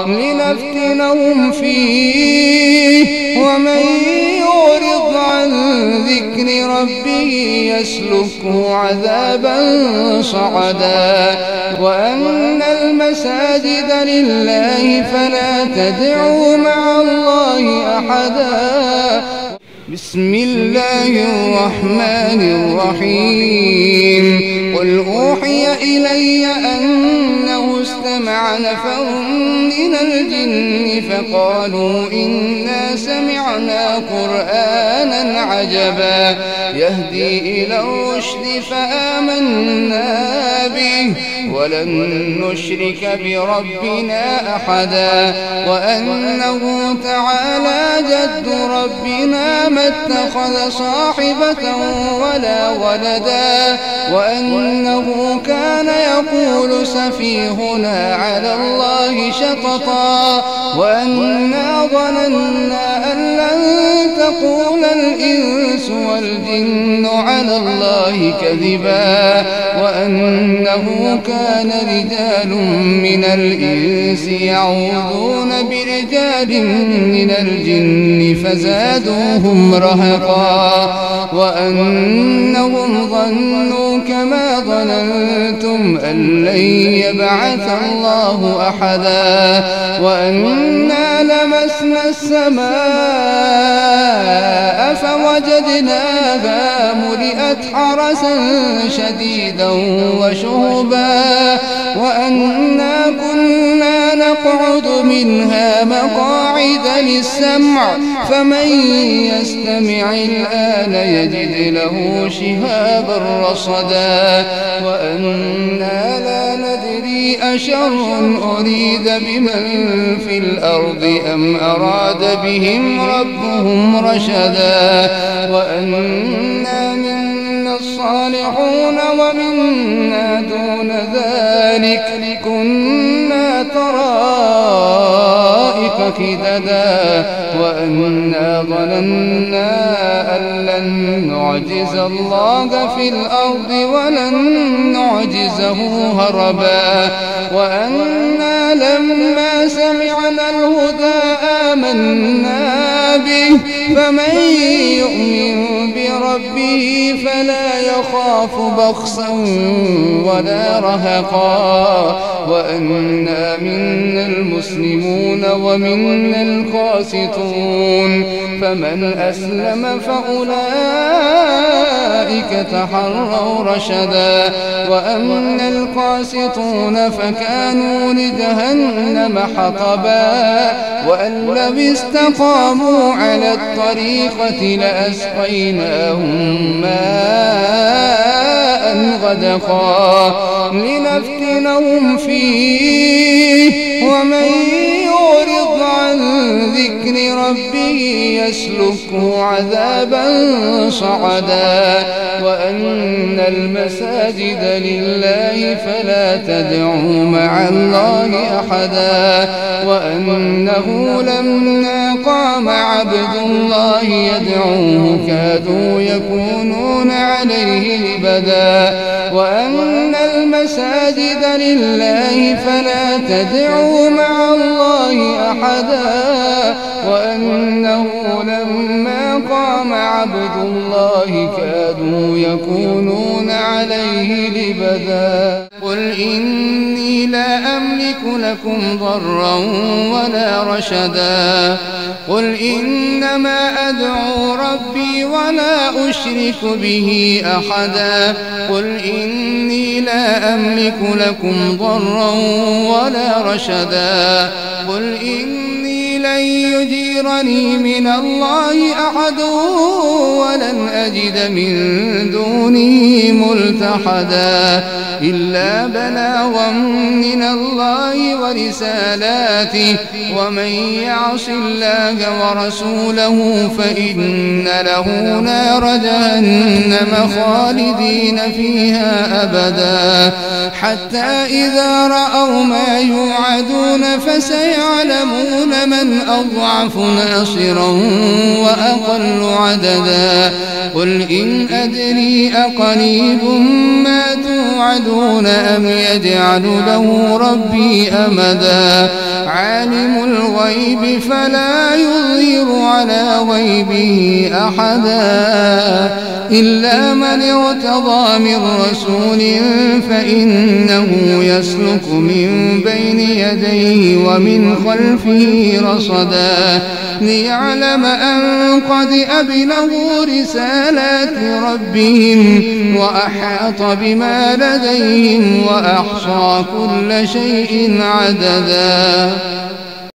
لنفتنهم فيه ومن يعرض عن ذكر ربه يسلكه عذابا صعدا وأن المساجد لله فلا تدعوا مع الله أحدا. بسم الله الرحمن الرحيم. قل أوحي إلي أنه استمع نفر من الجن فقالوا إنا سمعنا قرآنا عجبا يهدي إلى الرشد فآمنا به ولن نشرك بربنا أحدا وأنه تعالى جد ربنا ما اتخذ صاحبة ولا ولدا وأنه كان يقول سفيهنا على الله شططا وأنا ظننا أن لن تقول الإنس والجن على الله كذبا وأنه كان رجال من الإنس يعوذون برجال من الجن فزادوهم رهقا وأنهم ظنوا كما ظننتم أن لن يبعث الله أحدا وأنا لمسنا السماء فوجدناها ملئت حرسا شديدا وشهبا وأنا كنا نقعد منها مقاعد للسمع فمن يستمع الآن يجد له شهابا رصدا وأنا لا ندري أشر أريد بمن في الأرض أم أراد بهم ربهم رشدا وأنا منا الصالحون ومنا دون ذلك كنا طرائق كددا وأنا ظننا أن لن نعجز الله في الأرض ولن نعجزه هربا وأنا لما سمعنا الهدى آمنا به فمن يؤمن بربه فلا يخاف بخسا ولا رهقا وأنا منا المسلمون ومنا القاسطون فمن أسلم فأولئك تحروا رشدا وأما القاسطون فكانوا لجهنم حطبا وأن لو استقاموا على الطريقة لأسقيناهم ماء غدقا لنفتنهم فيه ومن يعرض عن ذكر ربه يسلكه عذابا صعدا وأن المساجد لله فلا تدعوا مع الله أحدا وأنه لما قام عبد الله يدعوه كادوا يكونون عليه لبدا وأن المساجد لله فلا تدعوا مع الله أحدا وأنه لما قام عبد الله كادوا يكونون عليه لبدا قل إني لا أملك لكم ضرا ولا رشدا قل إنما أدعو ربي ولا أشرك به أحدا قل إني لا أملك لكم ضرا ولا رشدا قل إني لن يجيرني من الله أحد ولن أجد من دونه ملتحدا إلا بلاغا من الله ورسالاته ومن يعص الله ورسوله فإن له نار جهنم خالدين فيها أبدا حتى إذا رأوا ما يوعدون فسيعلمون من أضعف ناصرا وأقل عددا قل إن أدري أقريب ما توعدون أم يجعل له ربي أمدا عالم الغيب فلا يظهر على غيبه أحدا إلا من ارتضى من رسول فإنه يسلك من بين يديه ومن خلفه رصدا ليعلم أن قد أبلغوا رسالات ربهم وأحاط بما لديهم وأحصى كل شيء عددا.